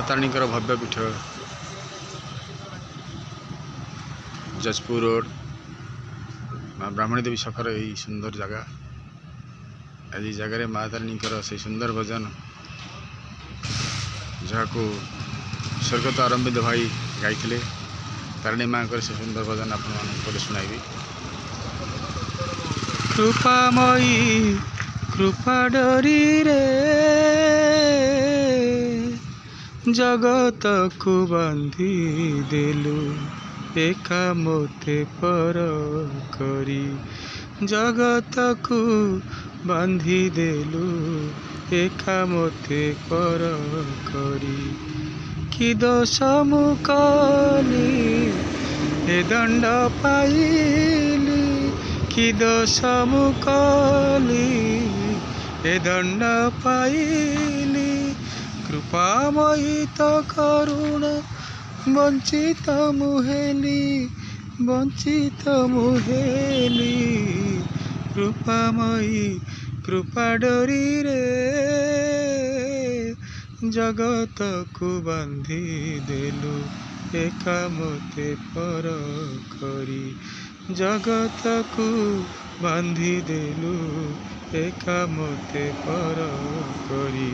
तारिणीଙ୍କର भव्य पीठ जजपुर रोड माँ ब्राह्मणी देवी छकर यही सुंदर जगह आज जगह माँ तारिणीଙ୍କର से सुंदर भजन जहाँ को स्वर्गत अरविंद भाई गाई तारिणी माँ से सुंदर भजन आप शुणाइबी। कृपामयी कृपा डोरी रे जगत को बांधी देलु एका मोते पर करी जगत को बांधी देलु एका मोते पर करी कि दोष मुकली ए दंड पाइली कि दोष मुकली ए दंड पाइली कृपामयी तो करुण वंचित मुहेली कृपामयी कृपा डोरी रे जगत को बांधी देलु एका मोते पर करी जगत को बांधी देलु एका मोते पर करी।